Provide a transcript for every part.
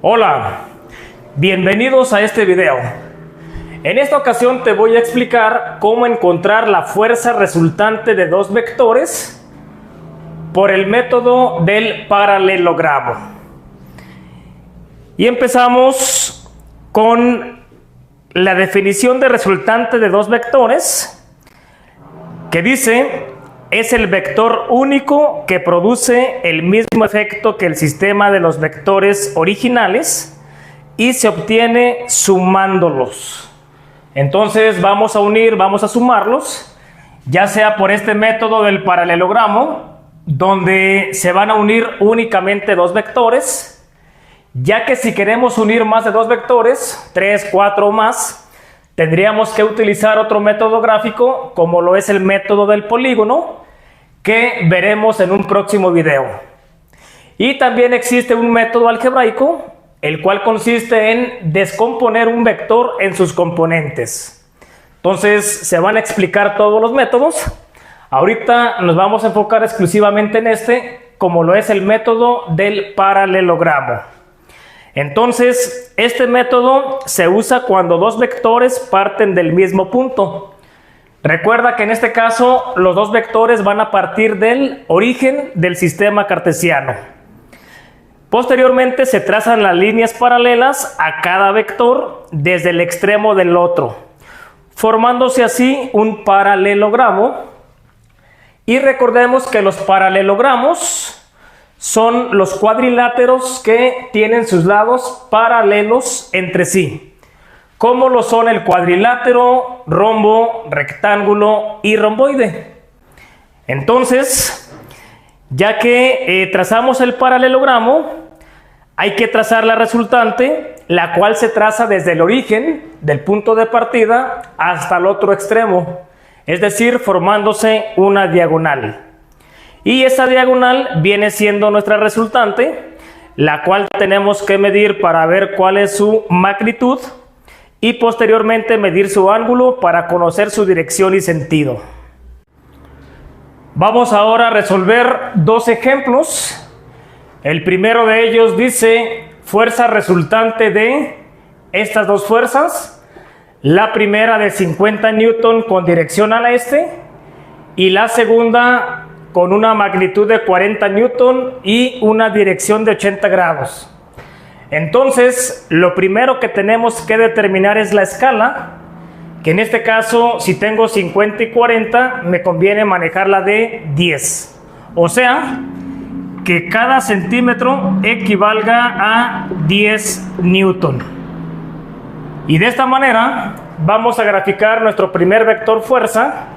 Hola, bienvenidos a este video. En esta ocasión te voy a explicar cómo encontrar la fuerza resultante de dos vectores por el método del paralelogramo. Y empezamos con la definición de resultante de dos vectores, que dice: es el vector único que produce el mismo efecto que el sistema de los vectores originales y se obtiene sumándolos. Entonces vamos a sumarlos, ya sea por este método del paralelogramo, donde se van a unir únicamente dos vectores, ya que si queremos unir más de dos vectores, 3, 4 o más, tendríamos que utilizar otro método gráfico, como lo es el método del polígono, que veremos en un próximo video. Y también existe un método algebraico, el cual consiste en descomponer un vector en sus componentes. Entonces se van a explicar todos los métodos. Ahorita nos vamos a enfocar exclusivamente en este, como lo es el método del paralelogramo. Entonces, este método se usa cuando dos vectores parten del mismo punto. Recuerda que en este caso los dos vectores van a partir del origen del sistema cartesiano. Posteriormente se trazan las líneas paralelas a cada vector desde el extremo del otro, formándose así un paralelogramo. Y recordemos que los paralelogramos son los cuadriláteros que tienen sus lados paralelos entre sí, como lo son el cuadrilátero, rombo, rectángulo y romboide. Entonces, ya que trazamos el paralelogramo, hay que trazar la resultante, la cual se traza desde el origen del punto de partida hasta el otro extremo, es decir, formándose una diagonal. Y esa diagonal viene siendo nuestra resultante, la cual tenemos que medir para ver cuál es su magnitud y posteriormente medir su ángulo para conocer su dirección y sentido. Vamos ahora a resolver dos ejemplos. El primero de ellos dice: fuerza resultante de estas dos fuerzas. La primera de 50 newton con dirección al este y la segunda con una magnitud de 40 newton y una dirección de 80 grados. Entonces, lo primero que tenemos que determinar es la escala, que en este caso, si tengo 50 y 40, me conviene manejarla de 10. O sea, que cada centímetro equivalga a 10 newton. Y de esta manera, vamos a graficar nuestro primer vector fuerza,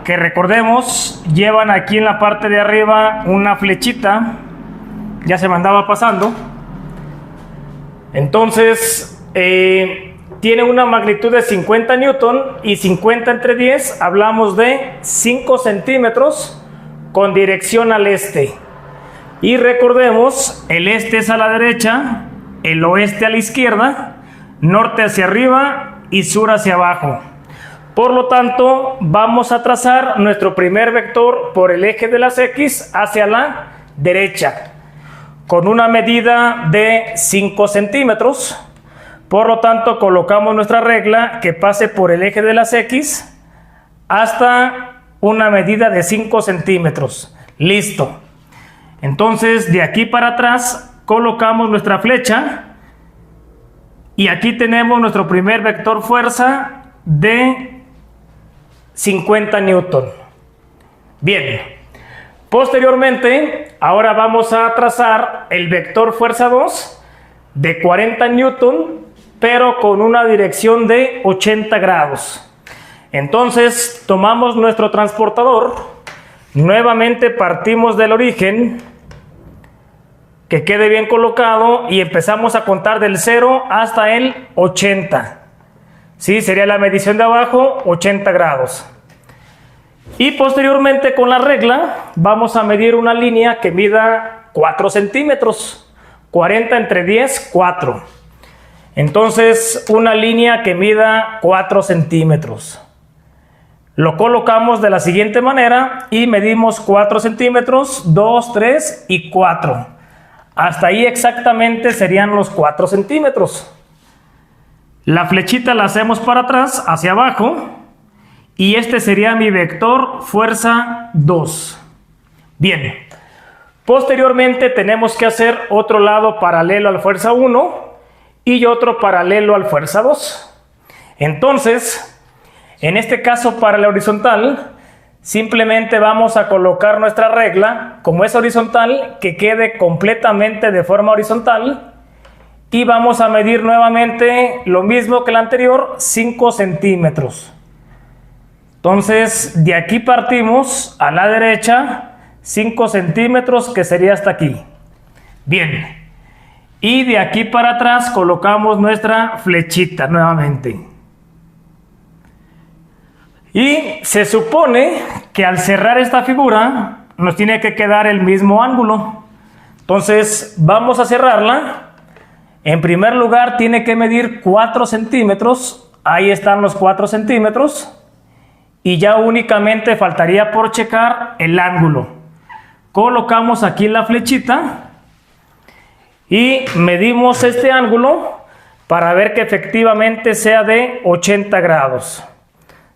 que recordemos, llevan aquí en la parte de arriba una flechita, ya se me andaba pasando. Entonces, tiene una magnitud de 50 newton y 50 entre 10, hablamos de 5 centímetros con dirección al este. Y recordemos, el este es a la derecha, el oeste a la izquierda, norte hacia arriba y sur hacia abajo. Por lo tanto, vamos a trazar nuestro primer vector por el eje de las X hacia la derecha, con una medida de 5 centímetros. Por lo tanto, colocamos nuestra regla que pase por el eje de las X hasta una medida de 5 centímetros. Listo. Entonces, de aquí para atrás, colocamos nuestra flecha y aquí tenemos nuestro primer vector fuerza de 50 newton. Bien. Posteriormente, ahora vamos a trazar el vector fuerza 2 de 40 newton, pero con una dirección de 80 grados. Entonces, tomamos nuestro transportador, nuevamente partimos del origen, que quede bien colocado, y empezamos a contar del 0 hasta el 80. Sí, sería la medición de abajo, 80 grados. Y posteriormente con la regla vamos a medir una línea que mida 4 centímetros, 40 entre 10, 4. Entonces, una línea que mida 4 centímetros. Lo colocamos de la siguiente manera y medimos 4 centímetros, 2, 3 y 4. hasta ahí exactamente serían los 4 centímetros. La flechita la hacemos para atrás, hacia abajo, y este sería mi vector fuerza 2. Bien, posteriormente tenemos que hacer otro lado paralelo al fuerza 1 y otro paralelo al fuerza 2. Entonces, en este caso para la horizontal, simplemente vamos a colocar nuestra regla, como es horizontal, que quede completamente de forma horizontal. Y vamos a medir nuevamente lo mismo que el anterior, 5 centímetros. Entonces, de aquí partimos a la derecha 5 centímetros, que sería hasta aquí. Bien. Y de aquí para atrás colocamos nuestra flechita nuevamente. Y se supone que al cerrar esta figura nos tiene que quedar el mismo ángulo. Entonces, vamos a cerrarla. En primer lugar tiene que medir 4 centímetros, ahí están los 4 centímetros, y ya únicamente faltaría por checar el ángulo. Colocamos aquí la flechita y medimos este ángulo para ver que efectivamente sea de 80 grados.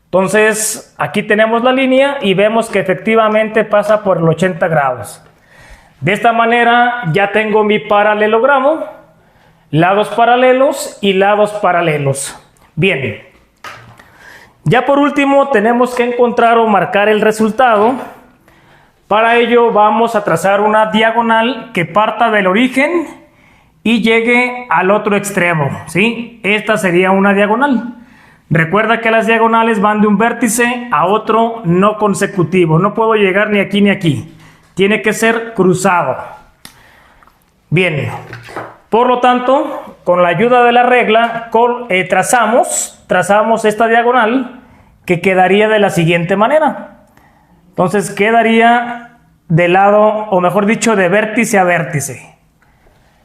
Entonces aquí tenemos la línea y vemos que efectivamente pasa por los 80 grados. De esta manera ya tengo mi paralelogramo. Lados paralelos y lados paralelos. Bien. Ya por último tenemos que encontrar o marcar el resultado. Para ello vamos a trazar una diagonal que parta del origen y llegue al otro extremo, ¿sí? Esta sería una diagonal. Recuerda que las diagonales van de un vértice a otro no consecutivo. No puedo llegar ni aquí ni aquí. Tiene que ser cruzado. Bien. Por lo tanto, con la ayuda de la regla, trazamos esta diagonal que quedaría de la siguiente manera. Entonces quedaría de lado, o mejor dicho, de vértice a vértice.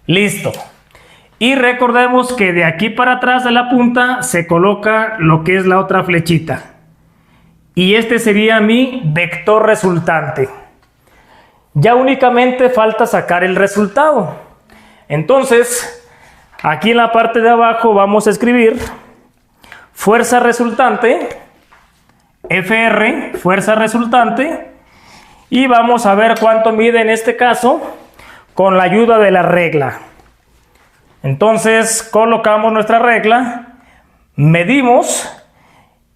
Listo. Y recordemos que de aquí para atrás de la punta se coloca lo que es la otra flechita. Y este sería mi vector resultante. Ya únicamente falta sacar el resultado. Entonces, aquí en la parte de abajo vamos a escribir fuerza resultante, FR, fuerza resultante, y vamos a ver cuánto mide en este caso con la ayuda de la regla. Entonces, colocamos nuestra regla, medimos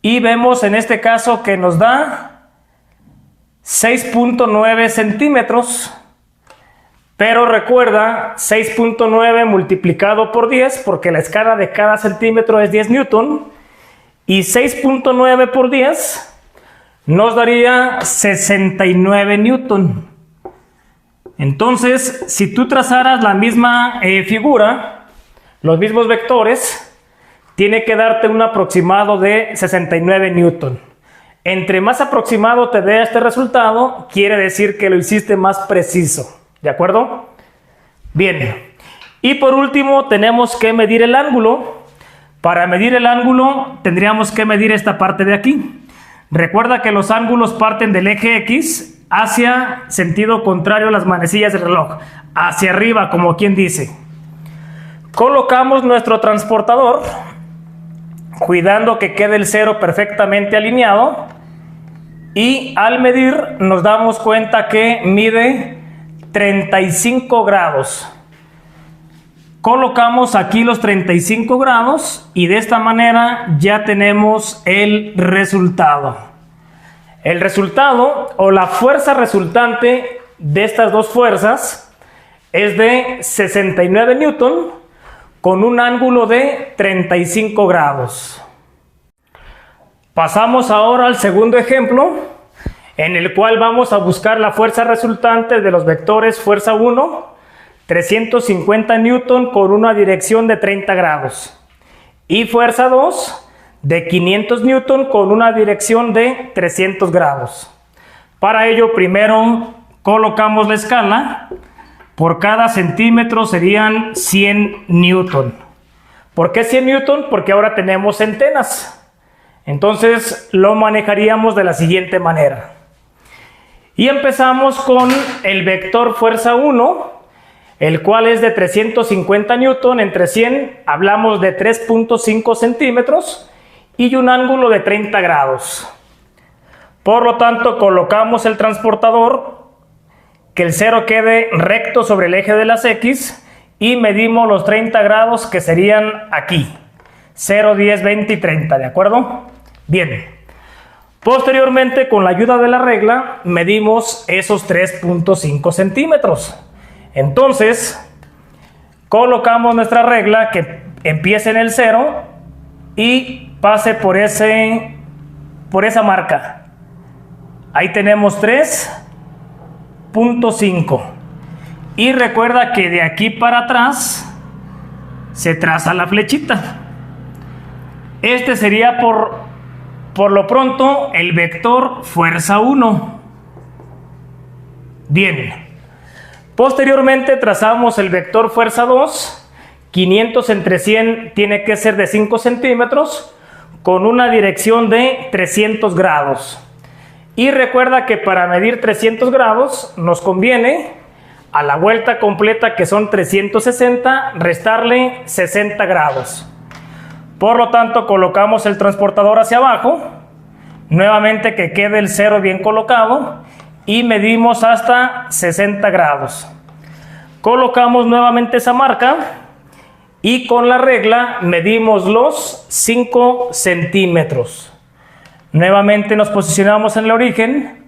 y vemos en este caso que nos da 6.9 centímetros. Pero recuerda, 6.9 multiplicado por 10, porque la escala de cada centímetro es 10 newton, y 6.9 por 10 nos daría 69 newton. Entonces, si tú trazaras la misma figura, los mismos vectores, tiene que darte un aproximado de 69 newton. Entre más aproximado te dé este resultado, quiere decir que lo hiciste más preciso. ¿De acuerdo? Bien. Y por último tenemos que medir el ángulo. Para medir el ángulo tendríamos que medir esta parte de aquí. Recuerda que los ángulos parten del eje X hacia sentido contrario a las manecillas del reloj. Hacia arriba, como quien dice. Colocamos nuestro transportador, cuidando que quede el cero perfectamente alineado. Y al medir nos damos cuenta que mide 35 grados. Colocamos aquí los 35 grados y de esta manera ya tenemos el resultado. El resultado o la fuerza resultante de estas dos fuerzas es de 69 newton con un ángulo de 35 grados. Pasamos ahora al segundo ejemplo, en el cual vamos a buscar la fuerza resultante de los vectores fuerza 1, 350 newton con una dirección de 30 grados. Y fuerza 2, de 500 newton con una dirección de 300 grados. Para ello, primero colocamos la escala. Por cada centímetro serían 100 newton. ¿Por qué 100 newton? Porque ahora tenemos centenas. Entonces lo manejaríamos de la siguiente manera. Y empezamos con el vector fuerza 1. el cual es de 350 newton entre 100, hablamos de 3.5 centímetros y un ángulo de 30 grados. Por lo tanto, colocamos el transportador, que el cero quede recto sobre el eje de las X, y medimos los 30 grados que serían aquí, 0, 10, 20 y 30, ¿de acuerdo? Bien. Posteriormente, con la ayuda de la regla, medimos esos 3.5 centímetros. Entonces, colocamos nuestra regla que empiece en el 0 y pase por esa marca. Ahí tenemos 3.5. Y recuerda que de aquí para atrás se traza la flechita. Este sería por lo pronto el vector fuerza 1. Bien. Posteriormente trazamos el vector fuerza 2. 500 entre 100 tiene que ser de 5 centímetros con una dirección de 300 grados. Y recuerda que para medir 300 grados nos conviene a la vuelta completa, que son 360, restarle 60 grados. Por lo tanto, colocamos el transportador hacia abajo, nuevamente que quede el 0 bien colocado, y medimos hasta 60 grados. Colocamos nuevamente esa marca y con la regla medimos los 5 centímetros. Nuevamente nos posicionamos en el origen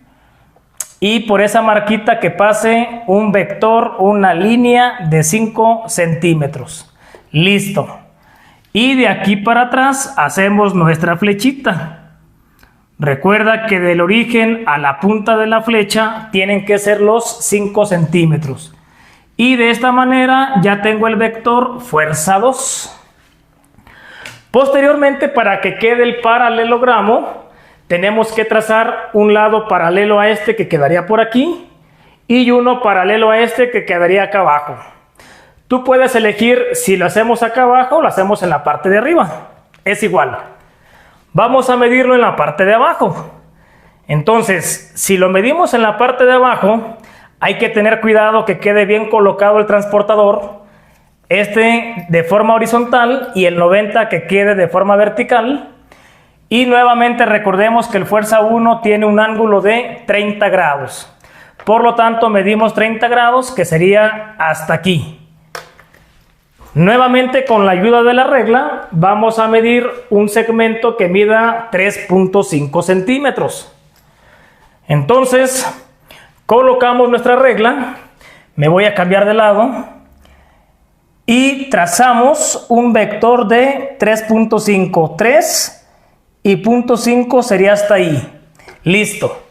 y por esa marquita que pase un vector, una línea de 5 centímetros. Listo. Y de aquí para atrás hacemos nuestra flechita. Recuerda que del origen a la punta de la flecha tienen que ser los 5 centímetros. Y de esta manera ya tengo el vector fuerza 2. Posteriormente, para que quede el paralelogramo, tenemos que trazar un lado paralelo a este que quedaría por aquí y uno paralelo a este que quedaría acá abajo. Tú puedes elegir si lo hacemos acá abajo o lo hacemos en la parte de arriba. Es igual. Vamos a medirlo en la parte de abajo. Entonces, si lo medimos en la parte de abajo, hay que tener cuidado que quede bien colocado el transportador. Este de forma horizontal y el 90 que quede de forma vertical. Y nuevamente recordemos que el fuerza 1 tiene un ángulo de 30 grados. Por lo tanto, medimos 30 grados, que sería hasta aquí. Nuevamente, con la ayuda de la regla, vamos a medir un segmento que mida 3.5 centímetros. Entonces, colocamos nuestra regla. Me voy a cambiar de lado. Y trazamos un vector de 3.5. 3 y 0.5 sería hasta ahí. Listo.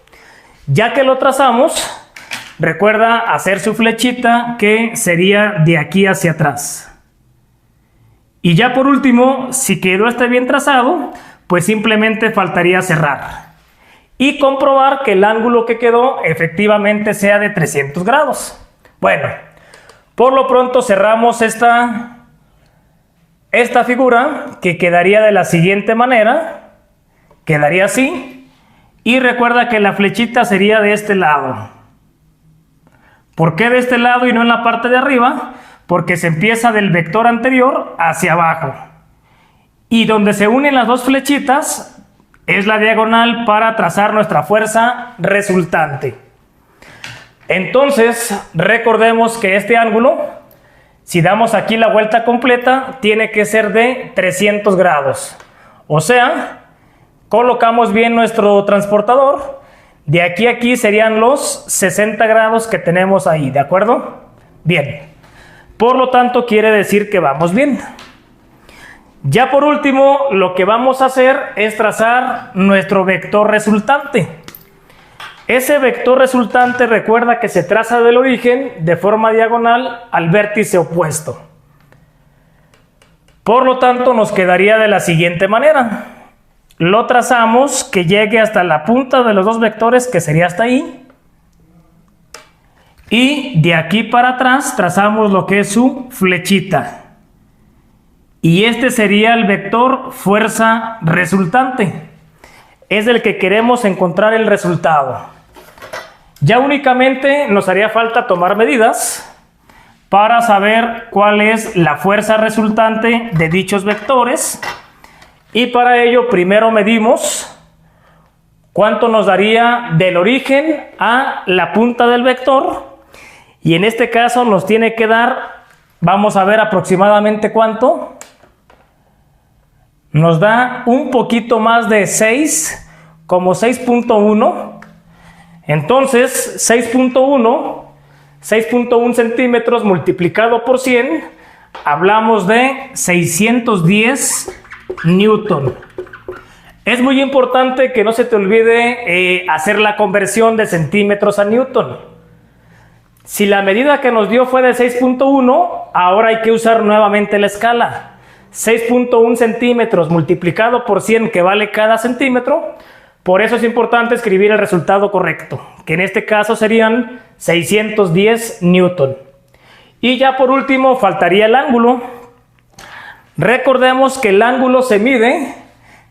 Ya que lo trazamos, recuerda hacer su flechita, que sería de aquí hacia atrás. Y ya por último, si quedó este bien trazado, pues simplemente faltaría cerrar y comprobar que el ángulo que quedó efectivamente sea de 300 grados. Bueno, por lo pronto cerramos esta figura, que quedaría de la siguiente manera. Quedaría así. Y recuerda que la flechita sería de este lado. ¿Por qué de este lado y no en la parte de arriba? Porque se empieza del vector anterior hacia abajo. Y donde se unen las dos flechitas es la diagonal para trazar nuestra fuerza resultante. Entonces, recordemos que este ángulo, si damos aquí la vuelta completa, tiene que ser de 300 grados. O sea, colocamos bien nuestro transportador. De aquí a aquí serían los 60 grados que tenemos ahí, ¿de acuerdo? Bien. Por lo tanto, quiere decir que vamos bien. Ya por último, lo que vamos a hacer es trazar nuestro vector resultante. Ese vector resultante, recuerda que se traza del origen de forma diagonal al vértice opuesto. Por lo tanto, nos quedaría de la siguiente manera. Lo trazamos que llegue hasta la punta de los dos vectores, que sería hasta ahí. Y de aquí para atrás trazamos lo que es su flechita. Y este sería el vector fuerza resultante. Es el que queremos encontrar el resultado. Ya únicamente nos haría falta tomar medidas para saber cuál es la fuerza resultante de dichos vectores. Y para ello primero medimos cuánto nos daría del origen a la punta del vector. Y en este caso nos tiene que dar, vamos a ver aproximadamente cuánto. Nos da un poquito más de 6, como 6.1. Entonces 6.1 centímetros multiplicado por 100, hablamos de 610 newton. Es muy importante que no se te olvide hacer la conversión de centímetros a newton. Si la medida que nos dio fue de 6.1, ahora hay que usar nuevamente la escala. 6.1 centímetros multiplicado por 100, que vale cada centímetro. Por eso es importante escribir el resultado correcto, que en este caso serían 610 newton. Y ya por último faltaría el ángulo. Recordemos que el ángulo se mide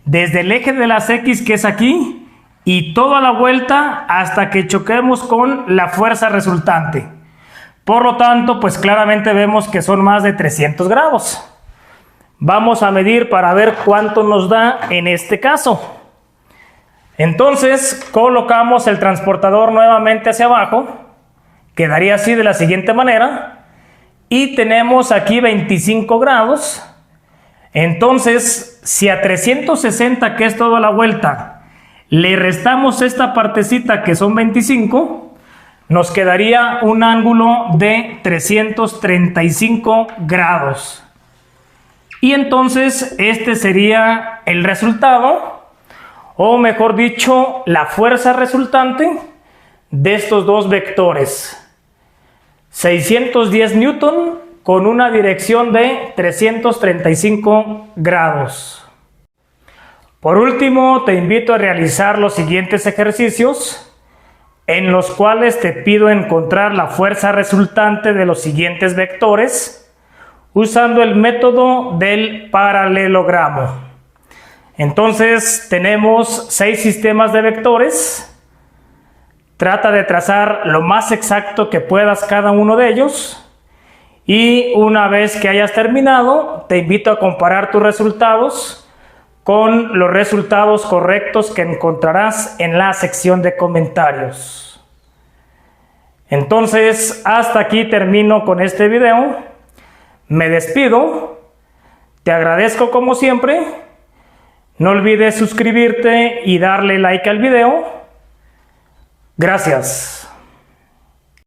desde el eje de las X, que es aquí, y toda la vuelta hasta que choquemos con la fuerza resultante. Por lo tanto, pues claramente vemos que son más de 300 grados. Vamos a medir para ver cuánto nos da en este caso. Entonces colocamos el transportador nuevamente hacia abajo, quedaría así de la siguiente manera, y tenemos aquí 25 grados. Entonces, si a 360, que es toda la vuelta, le restamos esta partecita que son 25, nos quedaría un ángulo de 335 grados. Y entonces este sería el resultado, o mejor dicho, la fuerza resultante de estos dos vectores. 610 newton con una dirección de 335 grados. Por último, te invito a realizar los siguientes ejercicios, en los cuales te pido encontrar la fuerza resultante de los siguientes vectores, usando el método del paralelogramo. Entonces tenemos 6 sistemas de vectores. Trata de trazar lo más exacto que puedas cada uno de ellos. Y una vez que hayas terminado, te invito a comparar tus resultados con los resultados correctos que encontrarás en la sección de comentarios. Entonces, hasta aquí termino con este video. Me despido. Te agradezco como siempre. No olvides suscribirte y darle like al video. Gracias.